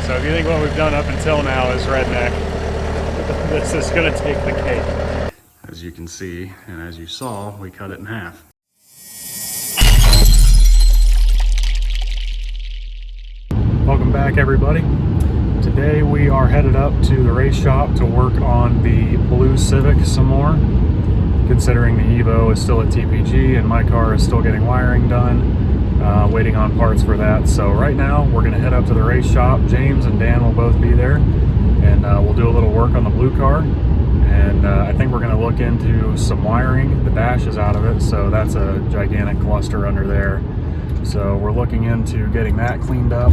So if you think what we've done up until now is redneck, this is gonna take the cake. As you can see, and as you saw, we cut it in half. Welcome back, everybody. Today we are headed up to the race shop to work on the blue Civic some more, considering the Evo is still at TPG and my car is still getting wiring done. Waiting on parts for that. So right now we're going to head up to the race shop. James and Dan will both be there, and we'll do a little work on the blue car. And I think we're going to look into some wiring. The dash is out of it, so that's a gigantic cluster under there. So we're looking into getting that cleaned up,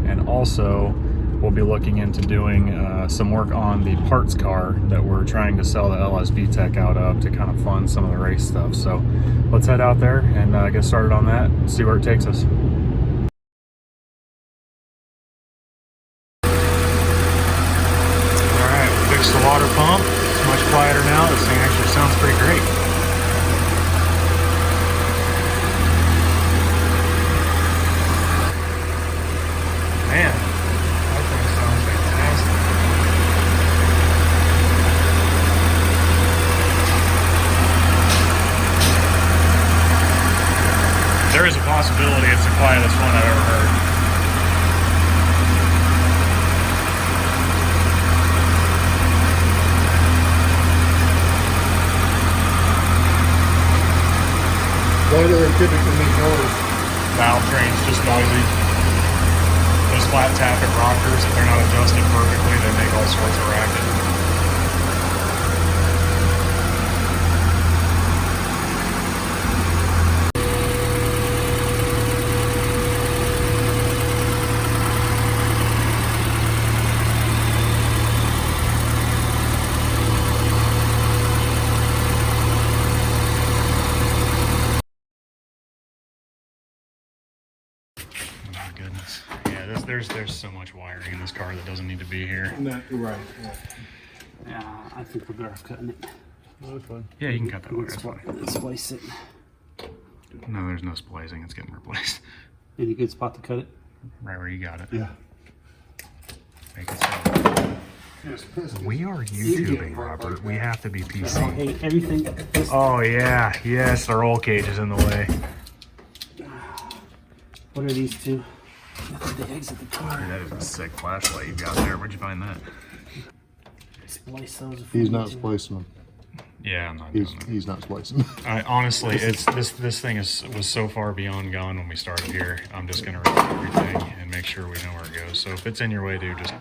and also we'll be looking into doing some work on the parts car that we're trying to sell the LS VTEC out of to kind of fund some of the race stuff. So let's head out there and get started on that and see where it takes us. All right, we fixed the water pump. It's much quieter now. This thing actually sounds pretty great. Man. There is a possibility it's the quietest one I've ever heard. Why do they typically make noise? Valve train's just noisy. Those flat tappet rockers, if they're not adjusted perfectly, they make all sorts of racket. Goodness. Yeah, there's so much wiring in this car that doesn't need to be here. No, you're right. Yeah, I think we're better off cutting it. No, it's fine. Yeah, you can cut that wire. That's fine. Let's splice it. No, there's no splicing. It's getting replaced. Any good spot to cut it? Right where you got it. Yeah. Make it so. We are YouTubing, Robert. We have to be PC. Hey, everything. Oh yeah, yes, the roll cage is in the way. What are these two? The exit the car. Dude, that is a sick flashlight you got there. Where'd you find that? Splice those. He's not splicing them. Yeah, I'm not doing that. He's not splicing. Honestly, this thing was so far beyond gone when we started here. I'm just gonna remove everything and make sure we know where it goes. So if it's in your way, dude, just. All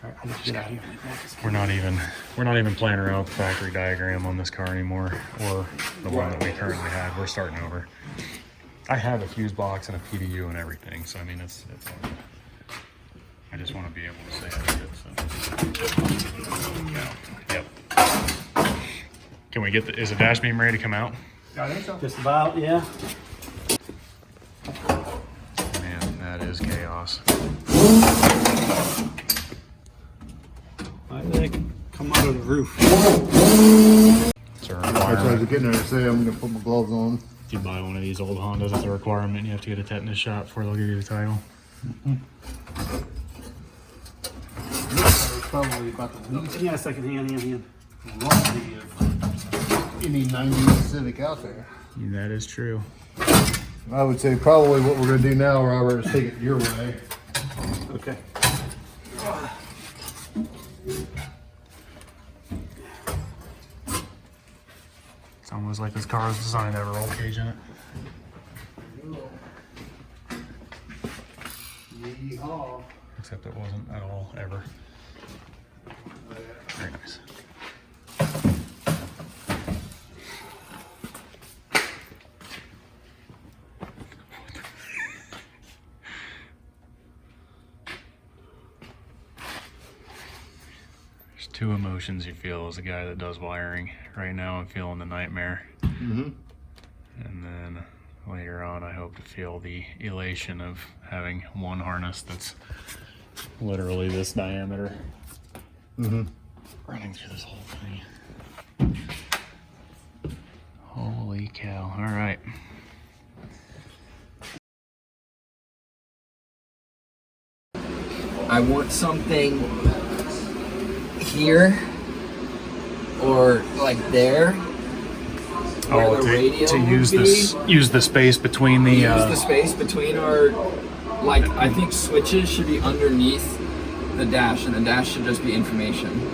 right, I need to get out of here. We're not even playing around with the factory diagram on this car anymore, or the one that we currently have. We're starting over. I have a fuse box and a PDU and everything, so I mean it's all good. I just want to be able to say I did it. So. Yep. Can we get is the dash beam ready to come out? I think so. Just about, yeah. Man, that is chaos. I think come out of the roof. It's a That's why I was requirement. getting there to say I'm going to put my gloves on. If you buy one of these old Hondas, it's a requirement. You have to get a tetanus shot before they'll give you the title. Probably about the least Yeah, second hand. rusty of any 90s Civic out there. That is true. I would say probably what we're going to do now, Robert, is take it your way. Okay. It's almost like this car was designed to have a roll cage in it. Yeehaw. Except it wasn't at all, ever. Very nice. There's two emotions you feel as a guy that does wiring. Right now I'm feeling the nightmare. Mm-hmm. And then later on I hope to feel the elation of having one harness that's literally this diameter. Mm-hmm. Running through this whole thing. Holy cow. All right. I want something here or like there. Oh, to use the space between the use the space between our, like, I think switches should be underneath the dash, and the dash should just be information.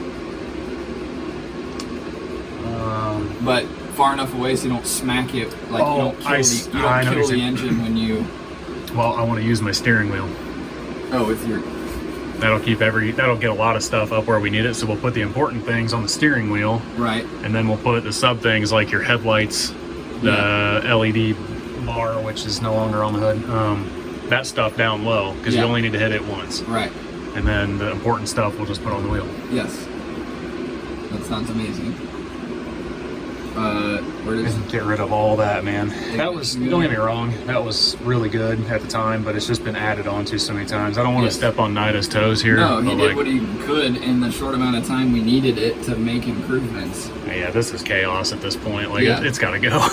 But far enough away so you don't smack it, like you don't kill the engine when you. Well, I want to use my steering wheel. Oh, with your. That'll get a lot of stuff up where we need it. So we'll put the important things on the steering wheel. Right. And then we'll put the sub things like your headlights, the LED bar, which is no longer on the hood. That stuff down low, because you only need to hit it once. Right. And then the important stuff we'll just put on the wheel. Yes. That sounds amazing. Get rid of all that, man. That was, don't get me wrong, that was really good at the time, but it's just been added onto so many times. I don't want to step on Nida's toes here. No, he did what he could in the short amount of time we needed it to make improvements. Yeah, this is chaos at this point. Like, it's got to go.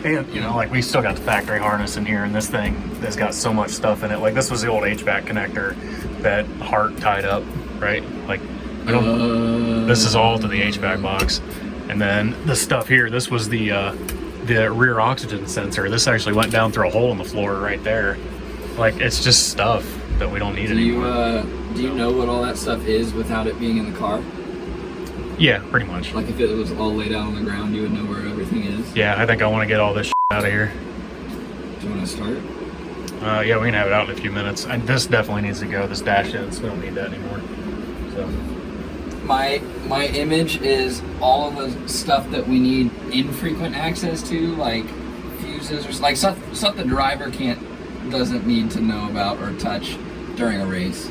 And, you know, like, we still got the factory harness in here, and this thing has got so much stuff in it. Like, this was the old HVAC connector that Hart tied up, right? Like, we don't, this is all to the HVAC box. And then the stuff here, this was the rear oxygen sensor. This actually went down through a hole in the floor right there. Like, it's just stuff that we don't need anymore. Do you know what all that stuff is without it being in the car? Yeah, pretty much. Like, if it was all laid out on the ground, you would know where everything is? Yeah, I think I want to get all this out of here. Do you want to start? Yeah, we can have it out in a few minutes. And this definitely needs to go. This dash ends, we don't need that anymore. So. My image is all of the stuff that we need infrequent access to, like fuses or like stuff the driver doesn't need to know about or touch during a race,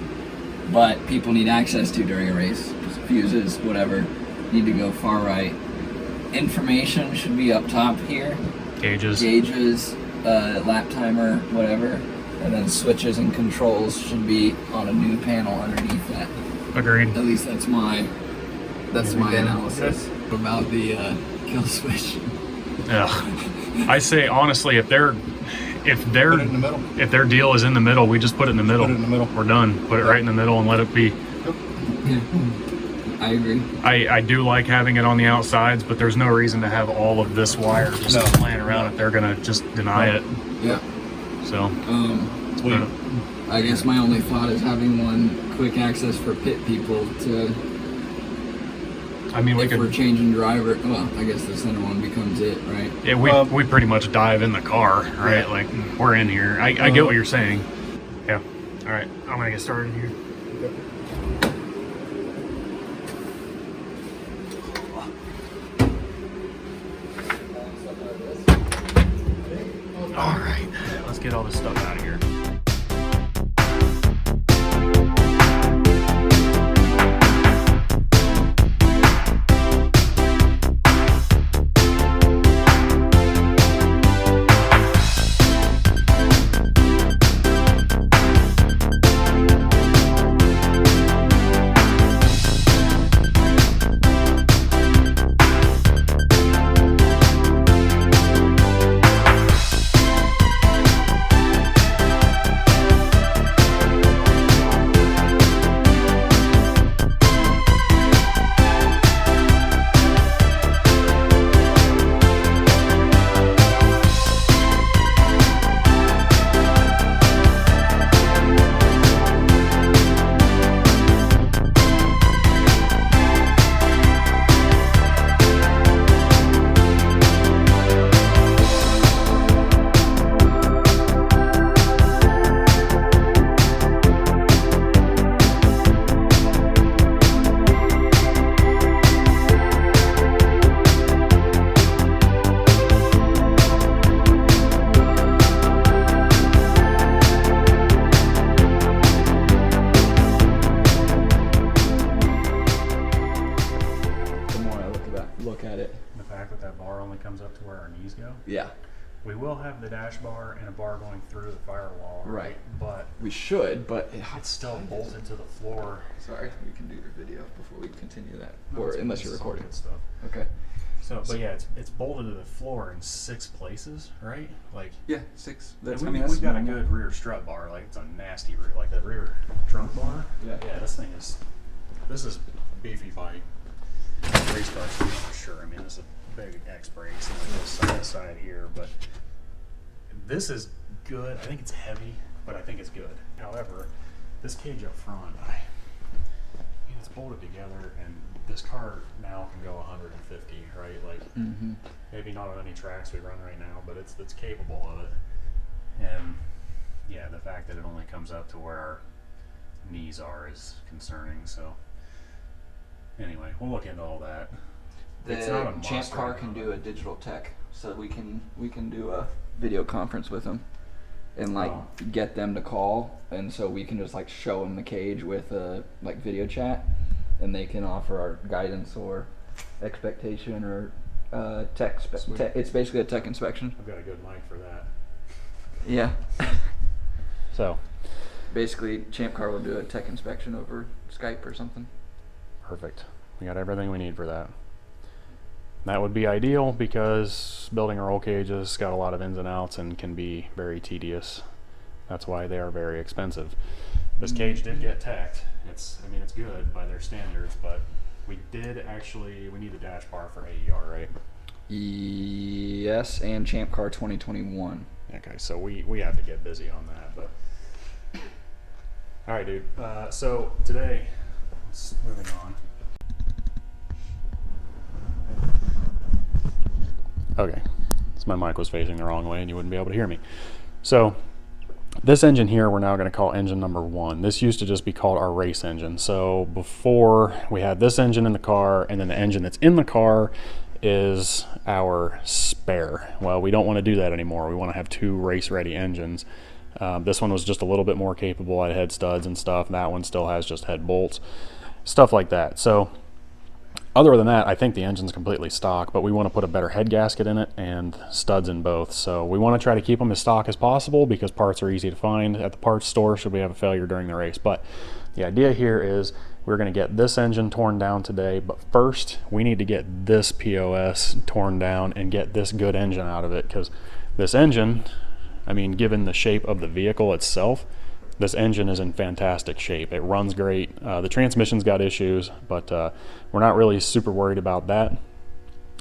but people need access to during a race. Fuses, whatever, need to go far right. Information should be up top here. Gauges, lap timer, whatever, and then switches and controls should be on a new panel underneath that. Agreed. At least that's my analysis about the kill switch. Yeah, I say honestly, if their deal is in the middle, we just put it in the middle. Put it in the middle. We're done. Put it right in the middle and let it be. Yeah, I agree. I do like having it on the outsides, but there's no reason to have all of this wire just laying around if they're gonna just deny it. Yeah. So. I guess my only thought is having one quick access for pit people to. I mean, if we're changing driver, well, I guess the center one becomes it, right? Yeah, we pretty much dive in the car, right? Yeah. Like, we're in here. I get what you're saying. Yeah. All right, I'm gonna get started here. All right, let's get all this stuff out of here. Yeah. We will have the dash bar and a bar going through the firewall. Right. But we should, but it's still bolted to the floor. Sorry, we can do your video before we continue that. No, or unless you're recording. Stuff. Okay. So, but yeah, it's bolted to the floor in 6 places, right? Like, Yeah, 6. we've got a good rear strut bar. Like, it's a nasty rear, like the rear trunk bar. Yeah. Yeah, this is beefy by race car speed for sure. I mean, this is a big X brakes and it goes side to side here, but this is good. I think it's heavy, but I think it's good. However, this cage up front, it's bolted together, and this car now can go 150, right? Like, maybe not on any tracks we run right now, but it's capable of it. And yeah, the fact that it only comes up to where our knees are is concerning. So anyway, we'll look into all that. It's not a must Champ car right can now, do a digital tech, so we can do a video conference with them and like get them to call, and so we can just like show them the cage with a like video chat, and they can offer our guidance or expectation or it's basically a tech inspection. I've got a good mic for that. Yeah. So Basically, Champ Car will do a tech inspection over Skype or something. perfect. We got everything we need for that. That would be ideal because building a roll cage has got a lot of ins and outs and can be very tedious. That's why they are very expensive. This cage did get teched. It's good by their standards, but we need a dash bar for AER, right? Yes, and Champ Car 2021. Okay, so we have to get busy on that, but all right, dude. So today, moving on. Okay, so my mic was facing the wrong way and you wouldn't be able to hear me. So this engine here we're now going to call engine number 1. This used to just be called our race engine. So before we had this engine in the car, and then the engine that's in the car is our spare. Well, we don't want to do that anymore. We want to have 2 race ready engines. This one was just a little bit more capable. It had studs and stuff. That one still has just head bolts, stuff like that. So other than that, I think the engine's completely stock, but we want to put a better head gasket in it and studs in both. So we want to try to keep them as stock as possible because parts are easy to find at the parts store should we have a failure during the race. But the idea here is we're going to get this engine torn down today, but first we need to get this POS torn down and get this good engine out of it, because this engine, I mean, given the shape of the vehicle itself, this engine is in fantastic shape. It runs great. The transmission's got issues, but we're not really super worried about that.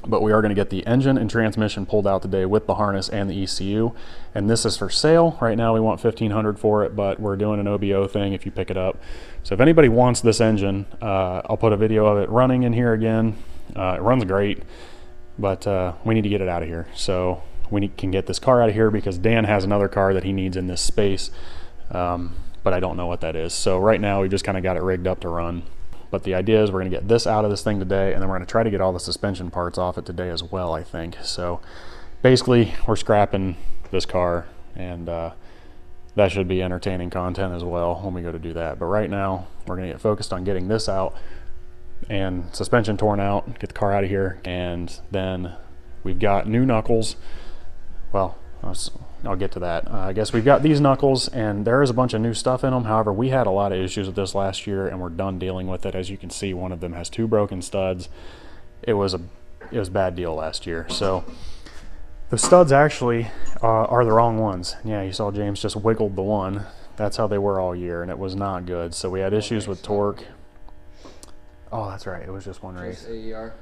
But we are going to get the engine and transmission pulled out today with the harness and the ECU. And this is for sale. Right now we want $1,500 for it, but we're doing an OBO thing if you pick it up. So if anybody wants this engine, I'll put a video of it running in here again. It runs great, but we need to get it out of here. So we can get this car out of here because Dan has another car that he needs in this space. But I don't know what that is. So right now we just kind of got it rigged up to run. But the idea is we're going to get this out of this thing today, and then we're going to try to get all the suspension parts off it today as well, I think. So basically we're scrapping this car, and that should be entertaining content as well when we go to do that. But right now we're going to get focused on getting this out and suspension torn out, get the car out of here, and then we've got new knuckles. Well, I'll get to that. I guess we've got these knuckles, and there is a bunch of new stuff in them. However, we had a lot of issues with this last year, and we're done dealing with it. As you can see, one of them has 2 broken studs. It was a bad deal last year. So the studs actually are the wrong ones. Yeah, you saw James just wiggled the one. That's how they were all year, and it was not good. So we had issues with torque. Oh, that's right. It was just one race. Just AER.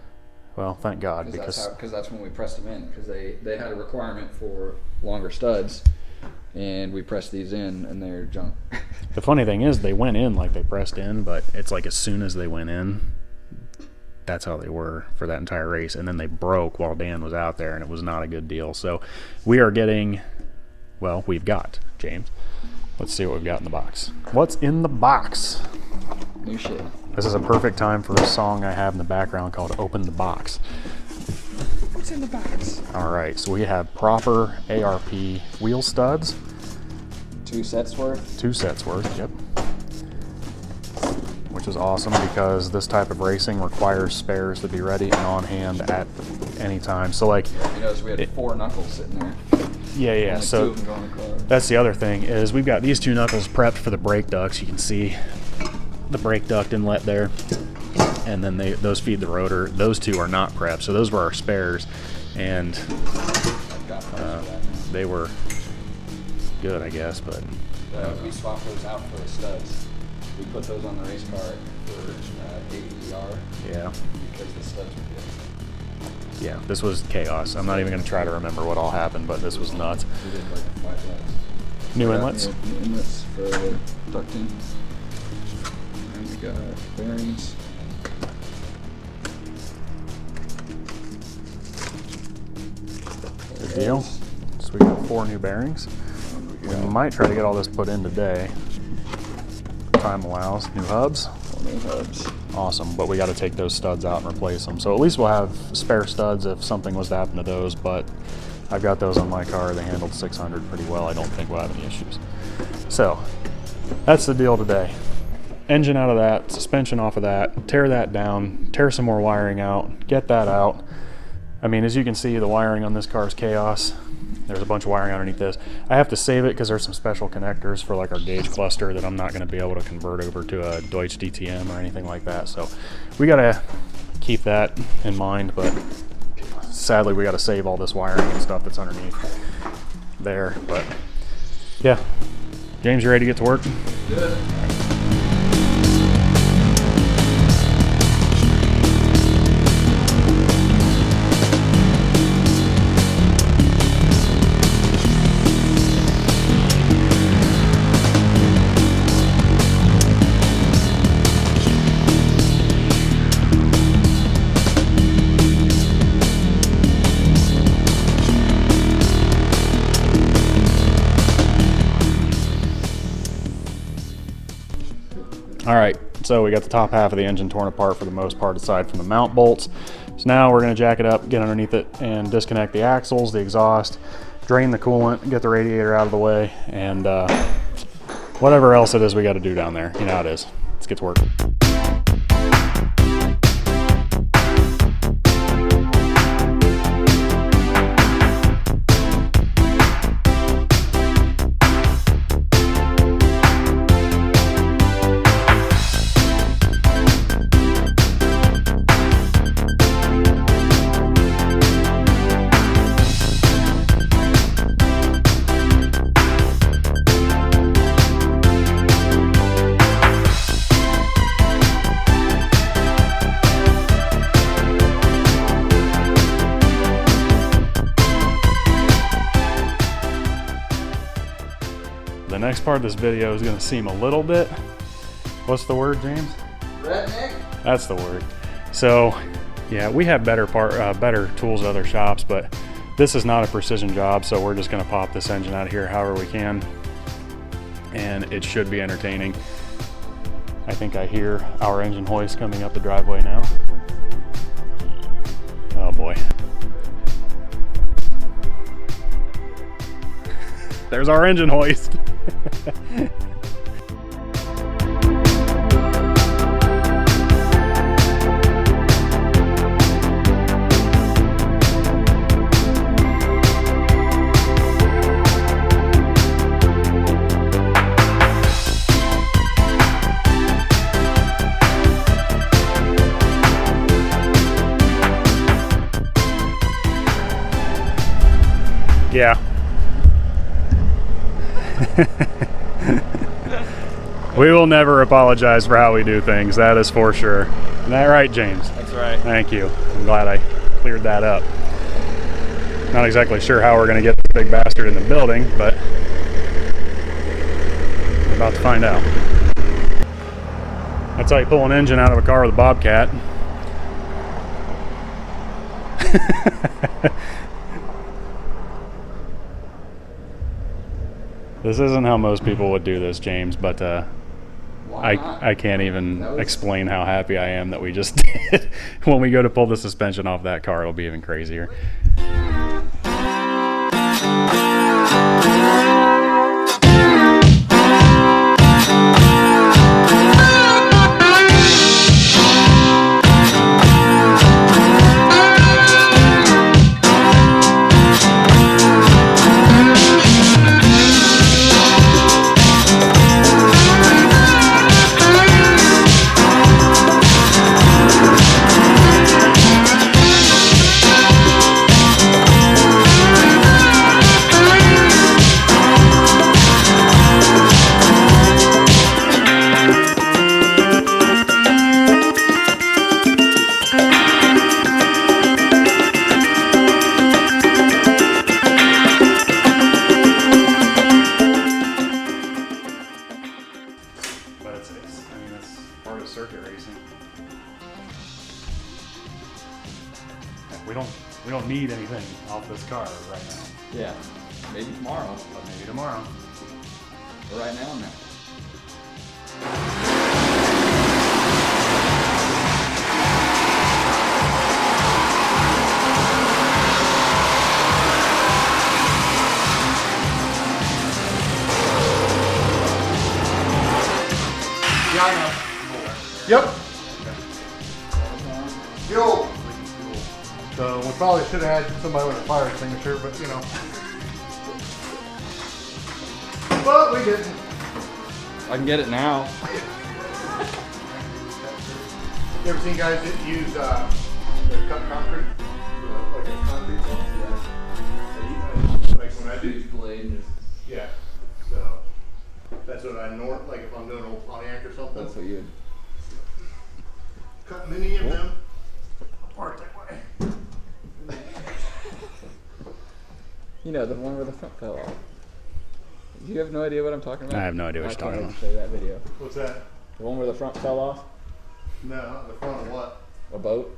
Well, thank God, because that's when we pressed them in, because they had a requirement for longer studs, and we pressed these in, and they're junk. The funny thing is they went in like they pressed in, but it's like as soon as they went in, that's how they were for that entire race, and then they broke while Dan was out there, and it was not a good deal. So we are getting, well, we've got, James, let's see what we've got in the box. What's in the box? New shit. This is a perfect time for a song I have in the background called Open the Box. What's in the box? All right, so we have proper ARP wheel studs. 2 sets worth? 2 sets worth, yep. Which is awesome because this type of racing requires spares to be ready and on hand at any time. So like, you notice we had 4 knuckles sitting there. Yeah. Only So 2 of them go in the car. That's the other thing is we've got these 2 knuckles prepped for the brake ducts. You can see the brake duct inlet there, and then those feed the rotor. Those two are not prepped, so those were our spares, and they were good, I guess, but we swapped those out for the studs. We put those on the race car for AER. Yeah. Because the studs were good. Yeah, this was chaos. I'm not even going to try to remember what all happened, but this was nuts. We did like 5 laps. New inlets? New inlets for ducting. And we got bearings. Good deal. So we got 4 new bearings. We might try to get all this put in today. Time allows. New hubs. New hubs. Awesome, but we got to take those studs out and replace them. So at least we'll have spare studs if something was to happen to those, but I've got those on my car. They handled 600 pretty well. I don't think we'll have any issues. So that's the deal today. Engine out of that, suspension off of that, tear that down, tear some more wiring out, get that out. I mean, as you can see, the wiring on this car is chaos. There's a bunch of wiring underneath this. I have to save it because there's some special connectors for like our gauge cluster that I'm not going to be able to convert over to a Deutsch DTM or anything like that. So we got to keep that in mind, but sadly we got to save all this wiring and stuff that's underneath there. But yeah, James, you ready to get to work? Good. All right, so we got the top half of the engine torn apart for the most part, aside from the mount bolts. So now we're gonna jack it up, get underneath it, and disconnect the axles, the exhaust, drain the coolant, get the radiator out of the way, and whatever else it is we gotta do down there. You know how it is. Let's get to work. The next part of this video is going to seem a little bit, what's the word, James? Redneck? That's the word. So yeah, we have better tools at other shops, but this is not a precision job, so we're just going to pop this engine out of here however we can, and it should be entertaining. I think I hear our engine hoist coming up the driveway now. Oh boy. There's our engine hoist. Yeah. We will never apologize for how we do things, that is for sure. Isn't that right, James? That's right. Thank you. I'm glad I cleared that up. Not exactly sure how we're going to get this big bastard in the building, but we're about to find out. That's how you pull an engine out of a car with a Bobcat. This isn't how most people would do this, James, but I can't even explain how happy I am that we just did. When we go to pull the suspension off that car, it'll be even crazier. circuit racing. We don't need anything off this car right now. Yeah, maybe tomorrow. But maybe tomorrow. But right now, no. Yeah, I know. Yep. Fuel. So we probably should have had somebody with a fire extinguisher, but you know. But we didn't. I can get it now. You ever seen guys that use that cut concrete? Like a concrete saw? Yeah. Like when I do. Blade. Yeah. So that's what I like if I'm doing old Pontiac or something. That's what you would. Cut many of them apart that way. You know, the one where the front fell off. You have no idea what I'm talking about? I have no idea what you're talking about. Show you that video. What's that? The one where the front fell off? No, not the front of what? A boat.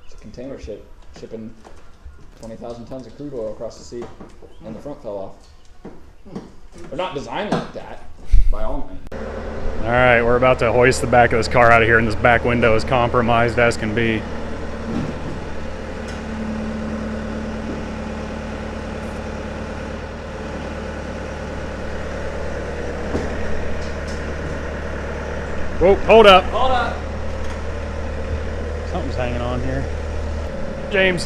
It's a container ship shipping 20,000 tons of crude oil across the sea, and the front fell off. They're not designed like that, by all means. All right, we're about to hoist the back of this car out of here, and this back window is compromised as can be. Whoa, hold up. Hold up! Something's hanging on here. James,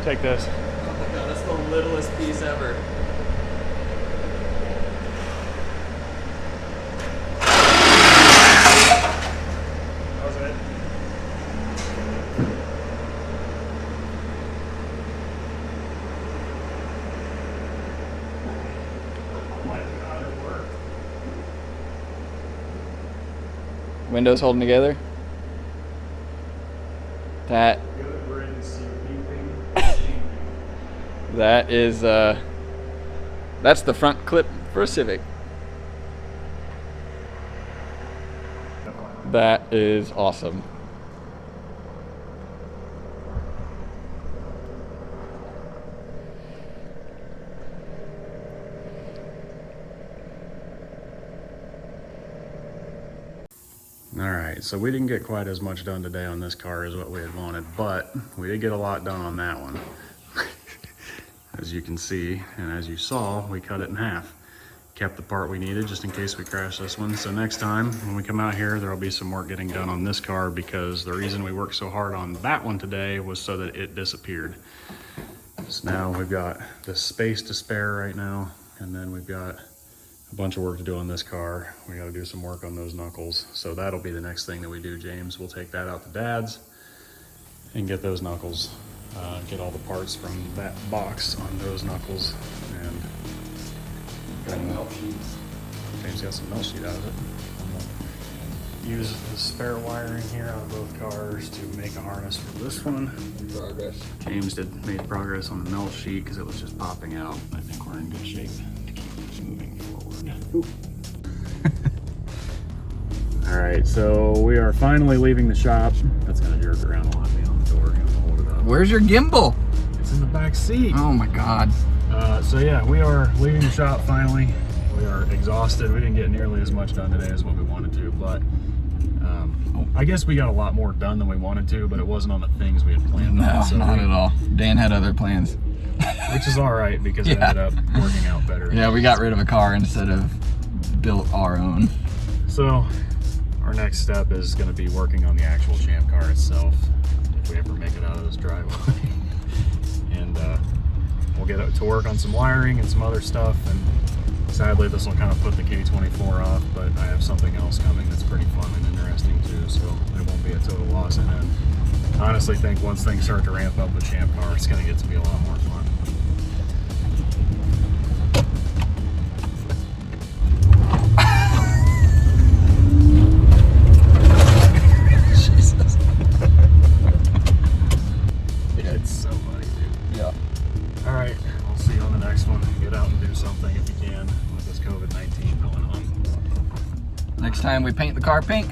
take this. Oh my god, that's the littlest piece ever. That was it. Oh my god, it worked. Windows holding together. That is that's the front clip for a Civic. That is awesome. All right, so we didn't get quite as much done today on this car as what we had wanted, but we did get a lot done on that one. As you can see, and as you saw, we cut it in half. Kept the part we needed just in case we crash this one. So next time when we come out here, there'll be some work getting done on this car, because the reason we worked so hard on that one today was so that it disappeared. So now we've got the space to spare right now, and then we've got a bunch of work to do on this car. We got to do some work on those knuckles. So that'll be the next thing that we do, James. We'll take that out to Dad's and get those knuckles, get all the parts from that box on those knuckles, and James got some melt sheet out of it. Use the spare wiring here on both cars to make a harness for this one. Progress. James made progress on the melt sheet because it was just popping out. I think we're in good shape to keep this moving forward. All right, so we are finally leaving the shop. That's gonna jerk around a lot beyond the door. I'm gonna hold it up. Where's your gimbal? It's in the back seat. Oh my god. So yeah, we are leaving the shop finally. We are exhausted. We didn't get nearly as much done today as what we wanted to, but I guess we got a lot more done than we wanted to, but it wasn't on the things we had planned. No, on, so not at all. Dan had other plans. Which is all right because it ended up working out better. Yeah, we got rid of a car instead of built our own. So our next step is going to be working on the actual Champ car itself, if we ever make it out of this driveway. And we'll get to work on some wiring and some other stuff, and sadly this will kind of put the K24 off, but I have something else coming that's pretty fun and interesting too, so it won't be a total loss. And then I honestly think once things start to ramp up with Champ car, it's going to get to be a lot more fun. Jesus. It's so funny, dude. Yeah. All right, we'll see you on the next one. Get out and do something if you can with this COVID-19 going on. Next time we paint the car pink,